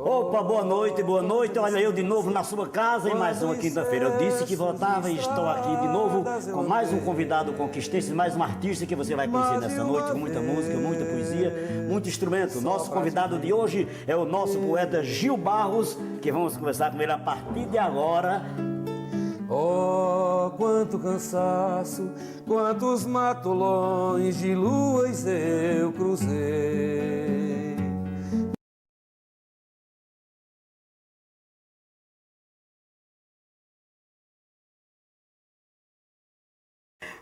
Opa, boa noite, boa noite. Olha eu de novo na sua casa em mais uma quinta-feira. Eu disse que voltava e estou aqui de novo com mais um convidado conquistense, mais um artista que você vai conhecer nessa noite, com muita música, muita poesia, muito instrumento. Nosso convidado de hoje é o nosso poeta Gil Barros, que vamos conversar com ele a partir de agora. Oh, quanto cansaço, quantos matolões de luas eu cruzei.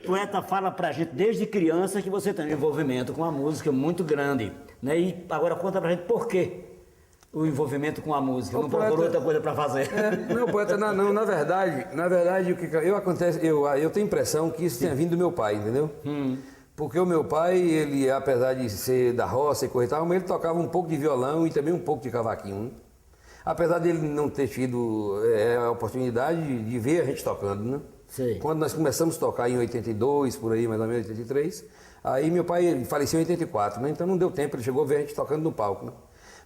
O poeta fala pra gente desde criança que você tem um envolvimento com a música muito grande, né? E agora conta pra gente por quê o envolvimento com a música. Não procurou outra coisa pra fazer. Não, poeta, não, na verdade, o que acontece, eu tenho a impressão que isso tenha vindo do meu pai, entendeu? Porque o meu pai, ele, apesar de ser da roça e coisa e tal, mas ele tocava um pouco de violão e também um pouco de cavaquinho, né? Apesar dele não ter tido a oportunidade de ver a gente tocando, né? Sei. Quando nós começamos a tocar em 82, por aí, mais ou menos 83, aí meu pai faleceu em 84, né? Então não deu tempo, ele chegou a ver a gente tocando no palco, né?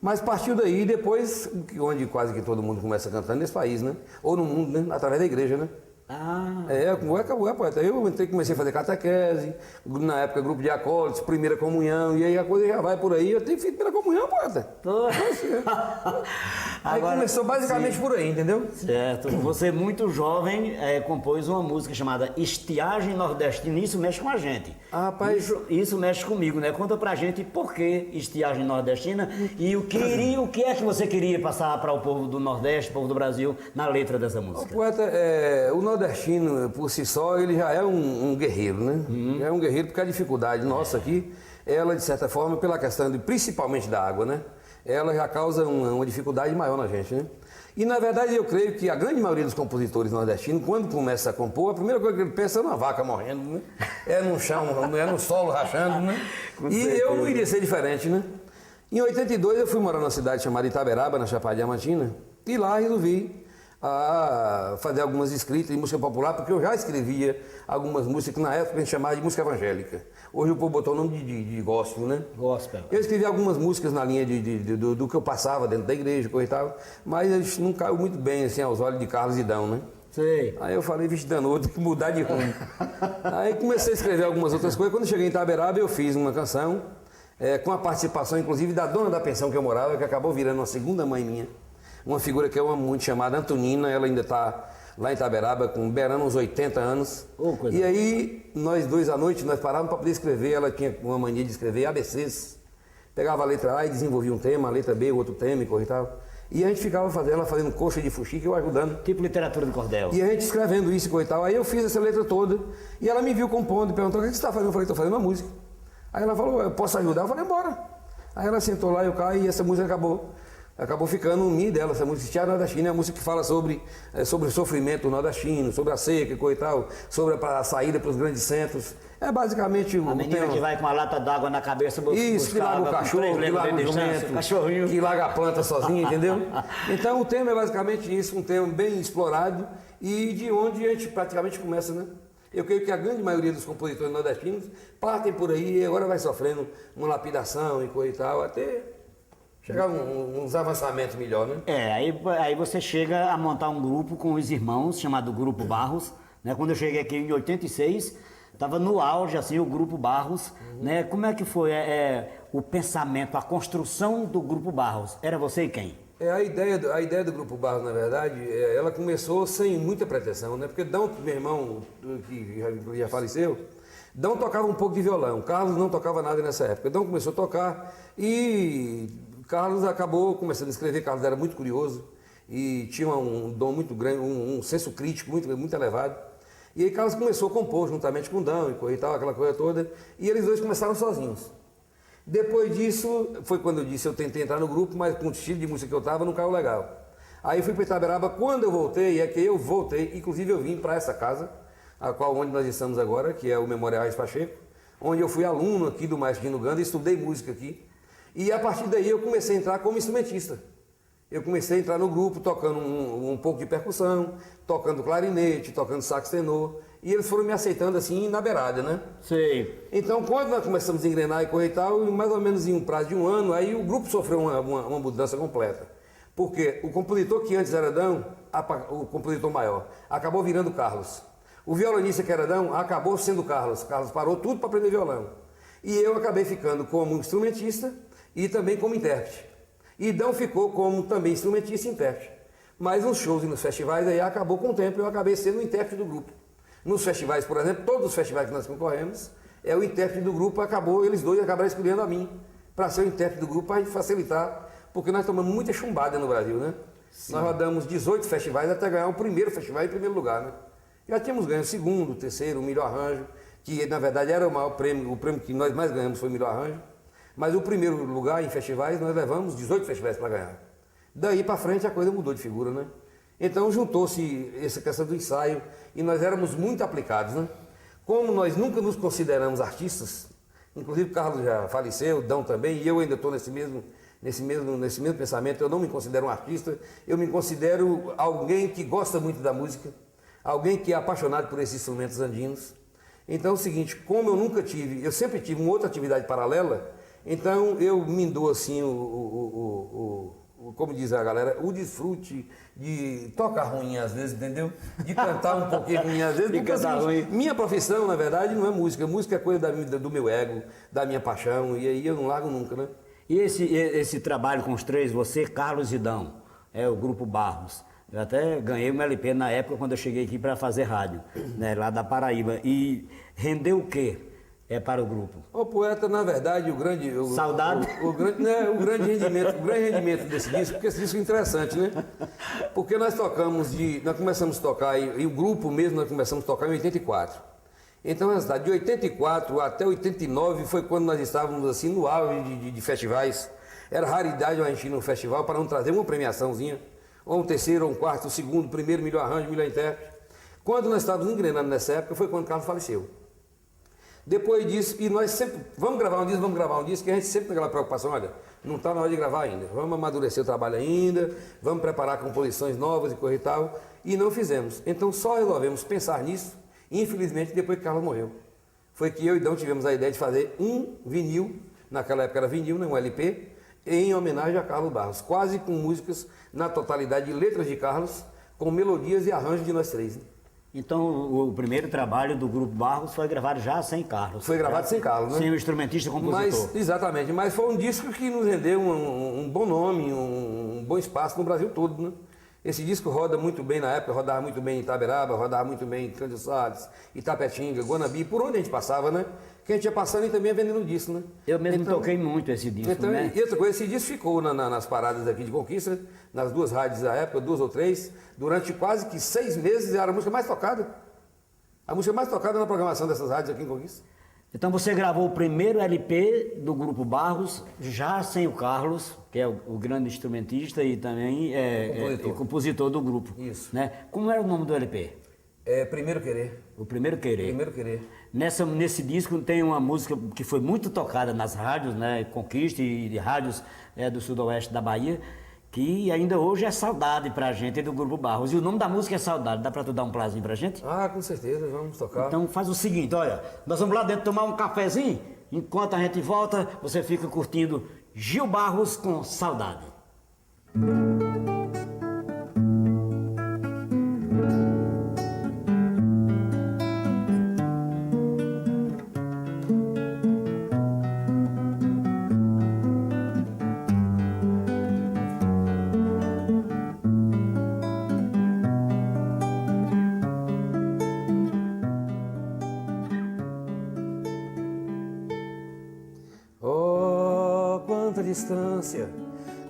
Mas partiu daí depois, onde quase que todo mundo começa cantando nesse país, né? Ou no mundo, né? Através da igreja, né? Ah. Poeta. Eu comecei a fazer catequese, na época grupo de acólitos, primeira comunhão, e aí a coisa já vai por aí. Eu tenho feito primeira comunhão, poeta. Aí começou basicamente por aí, entendeu? Certo. Você, muito jovem, compôs uma música chamada Estiagem Nordestina. Isso mexe com a gente. Ah, rapaz. Isso mexe comigo, né? Conta pra gente por que Estiagem Nordestina e o que é que você queria passar para o povo do Nordeste, o povo do Brasil, na letra dessa música. Poeta, o nordestino, por si só, ele já é um guerreiro, né? Já é um guerreiro porque a dificuldade nossa aqui, ela, de certa forma, pela questão principalmente da água, né? Ela já causa uma dificuldade maior na gente, né? E, na verdade, eu creio que a grande maioria dos compositores nordestinos, quando começa a compor, a primeira coisa que ele pensa é numa vaca morrendo, né? É no chão, é no solo rachando, né? E eu não iria ser diferente, né? Em 82, eu fui morar numa cidade chamada Itaberaba, na Chapada Diamantina, e lá resolvi fazer algumas escritas de música popular, porque eu já escrevia algumas músicas que na época a gente chamava de música evangélica. Hoje o povo botou o nome de gospel, né? Gospel. Eu escrevi algumas músicas na linha do que eu passava dentro da igreja, coisa e tal, mas eles não caiu muito bem assim aos olhos de Carlos Idão, né? Sei. Aí eu falei, vixe, danou, tem que mudar de rumo. Aí comecei a escrever algumas outras coisas. Quando cheguei em Itaberaba, eu fiz uma canção, com a participação, inclusive, da dona da pensão que eu morava, que acabou virando uma segunda mãe minha. Uma figura que eu amo muito, chamada Antonina. Ela ainda está lá em Itaberaba, beirando uns 80 anos. E aí, nós dois à noite, nós parávamos para poder escrever. Ela tinha uma mania de escrever ABCs. Pegava a letra A e desenvolvia um tema, a letra B, outro tema e coisa e tal. E a gente ficava fazendo coxa de fuxique, eu ajudando. Tipo literatura de cordel. E a gente escrevendo isso e coisa e tal. Aí eu fiz essa letra toda. E ela me viu compondo e perguntou, o que você está fazendo? Eu falei, estou fazendo uma música. Aí ela falou, eu posso ajudar? Eu falei, bora. Aí ela sentou lá, eu caí e essa música acabou ficando um mi dela, essa música Estiagem Nordestina, é uma música que fala sobre o sofrimento nordestino, sobre a seca e coisa e tal, sobre a saída para os grandes centros. É basicamente a menina que vai com uma lata d'água na cabeça isso, que larga o cachorro, que larga o jumento, que larga a planta sozinha, entendeu? Então o tema é basicamente isso, um tema bem explorado e de onde a gente praticamente começa, né? Eu creio que a grande maioria dos compositores nordestinos partem por aí e agora vai sofrendo uma lapidação e coisa e tal, até chegar uns avançamentos melhor, né? Aí você chega a montar um grupo com os irmãos, chamado Grupo Barros, né? Quando eu cheguei aqui em 86, estava no auge, assim, o Grupo Barros, né? Como é que foi o pensamento, a construção do Grupo Barros? Era você e quem? A ideia do Grupo Barros, na verdade, ela começou sem muita pretensão, né? Porque Dão, meu irmão, que já faleceu, Dão tocava um pouco de violão, Carlos não tocava nada nessa época. Dão começou a tocar e Carlos acabou começando a escrever. Carlos era muito curioso e tinha um dom muito grande, um senso crítico muito elevado. E aí Carlos começou a compor juntamente com Dão e tal, aquela coisa toda, e eles dois começaram sozinhos. Depois disso, foi quando eu disse, eu tentei entrar no grupo, mas com o estilo de música que eu estava, não caiu legal. Aí fui para Itaberaba, quando eu voltei, inclusive eu vim para essa casa, onde nós estamos agora, que é o Memorial Reis Pacheco, onde eu fui aluno aqui do Maestro Dino Ganda, estudei música aqui, e a partir daí eu comecei a entrar como instrumentista. Eu comecei a entrar no grupo tocando um pouco de percussão, tocando clarinete, tocando sax tenor, e eles foram me aceitando assim na beirada, né? Sei. Então, quando nós começamos a engrenar e coisa e tal, mais ou menos em um prazo de um ano, aí o grupo sofreu uma mudança completa. Porque o compositor que antes era Adão, o compositor maior, acabou virando Carlos. O violonista que era Adão acabou sendo Carlos. Carlos parou tudo para aprender violão. E eu acabei ficando como instrumentista e também como intérprete. E Dão ficou como também instrumentista e intérprete. Mas nos shows e nos festivais, aí acabou com o tempo, eu acabei sendo o intérprete do grupo. Nos festivais, por exemplo, todos os festivais que nós concorremos, o intérprete do grupo eles dois acabaram escolhendo a mim para ser o intérprete do grupo, para facilitar, porque nós tomamos muita chumbada no Brasil, né? Sim. Nós rodamos 18 festivais até ganhar o primeiro festival em primeiro lugar, né? Já tínhamos ganho o segundo, o terceiro, o melhor arranjo, que na verdade era o maior prêmio, o prêmio que nós mais ganhamos foi o melhor arranjo, mas o primeiro lugar em festivais nós levamos 18 festivais para ganhar. Daí para frente a coisa mudou de figura, né? Então juntou-se essa questão do ensaio e nós éramos muito aplicados, né? Como nós nunca nos consideramos artistas, inclusive Carlos já faleceu, Dão também, e eu ainda estou nesse mesmo pensamento, eu não me considero um artista, eu me considero alguém que gosta muito da música, alguém que é apaixonado por esses instrumentos andinos. Então é o seguinte, como eu sempre tive uma outra atividade paralela, então eu me dou assim como diz a galera, o desfrute de tocar ruim às vezes, entendeu? De cantar um pouquinho ruim às vezes, porque assim, minha profissão, na verdade, não é música. Música é coisa do meu ego, da minha paixão, e aí eu não largo nunca, né? E esse trabalho com os três, você, Carlos e Dão, o Grupo Barros, eu até ganhei um LP na época quando eu cheguei aqui para fazer rádio, né, lá da Paraíba, e rendeu o quê? Para o grupo. O poeta, na verdade, Saudade? O grande rendimento desse disco, porque esse disco é interessante, né? Porque nós começamos a tocar, e o grupo mesmo nós começamos a tocar em 84. Então, de 84 até 89 foi quando nós estávamos assim no auge de festivais. Era raridade a gente ir num festival para não trazer uma premiaçãozinha, ou um terceiro, ou um quarto, o segundo, primeiro, melhor arranjo, melhor intérprete. Quando nós estávamos engrenando nessa época foi quando Carlos faleceu. Depois disso, e nós sempre, vamos gravar um disco, que a gente sempre tem aquela preocupação, olha, não está na hora de gravar ainda, vamos amadurecer o trabalho ainda, vamos preparar composições novas e coisa e tal, e não fizemos. Então só resolvemos pensar nisso, infelizmente, depois que Carlos morreu. Foi que eu e Dão tivemos a ideia de fazer um vinil, naquela época era vinil, não um LP, em homenagem a Carlos Barros, quase com músicas na totalidade de letras de Carlos, com melodias e arranjos de nós três, né? Então, o primeiro trabalho do Grupo Barros foi gravado já sem Carlos. Foi gravado sem Carlos, né? Sem o instrumentista e compositor. Exatamente, mas foi um disco que nos rendeu um bom nome, um bom espaço no Brasil todo, né? Esse disco roda muito bem na época, rodava muito bem em Itaberaba, rodava muito bem em Cândido Salles, Itapetinga, Guanabi, por onde a gente passava, né? Que a gente ia passando e também ia vendendo disco, né? Eu mesmo toquei muito esse disco, né? E outra coisa, esse disco ficou nas paradas aqui de Conquista, nas duas rádios da época, 2 ou 3, durante quase que 6 meses, era a música mais tocada. A música mais tocada na programação dessas rádios aqui em Conquista. Então você gravou o primeiro LP do Grupo Barros, já sem o Carlos, que é o grande instrumentista e também compositor do grupo. Isso. Né? Como era o nome do LP? Primeiro Querer. O Primeiro Querer. Primeiro Querer. Nesse disco tem uma música que foi muito tocada nas rádios, né? Conquista e de rádios do sudoeste da Bahia, que ainda hoje é saudade pra gente do Grupo Barros. E o nome da música é Saudade. Dá pra tu dar um plazinho pra gente? Ah, com certeza, vamos tocar. Então faz o seguinte, olha, nós vamos lá dentro tomar um cafezinho, enquanto a gente volta, você fica curtindo Gil Barros com Saudade. Distância,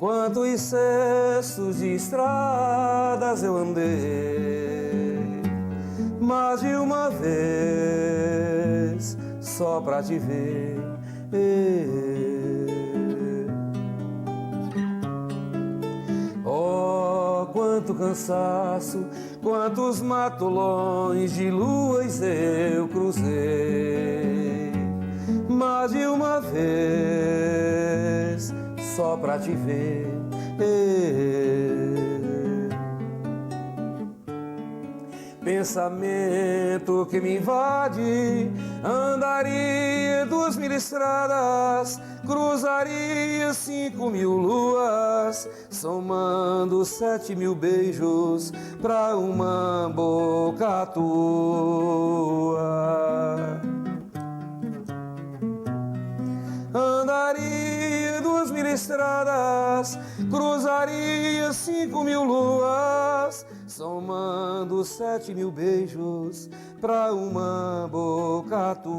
quantos cestos de estradas eu andei, mais de uma vez só pra te ver. Oh, quanto cansaço, quantos matulões de luas eu cruzei, mais de uma vez só pra te ver. pensamento que me invade, andaria 2000 estradas, cruzaria 5000 luas, somando 7000 beijos pra uma boca tua. Andaria 2000 estradas, cruzaria 5000 luas, somando 7000 beijos pra uma boca tua.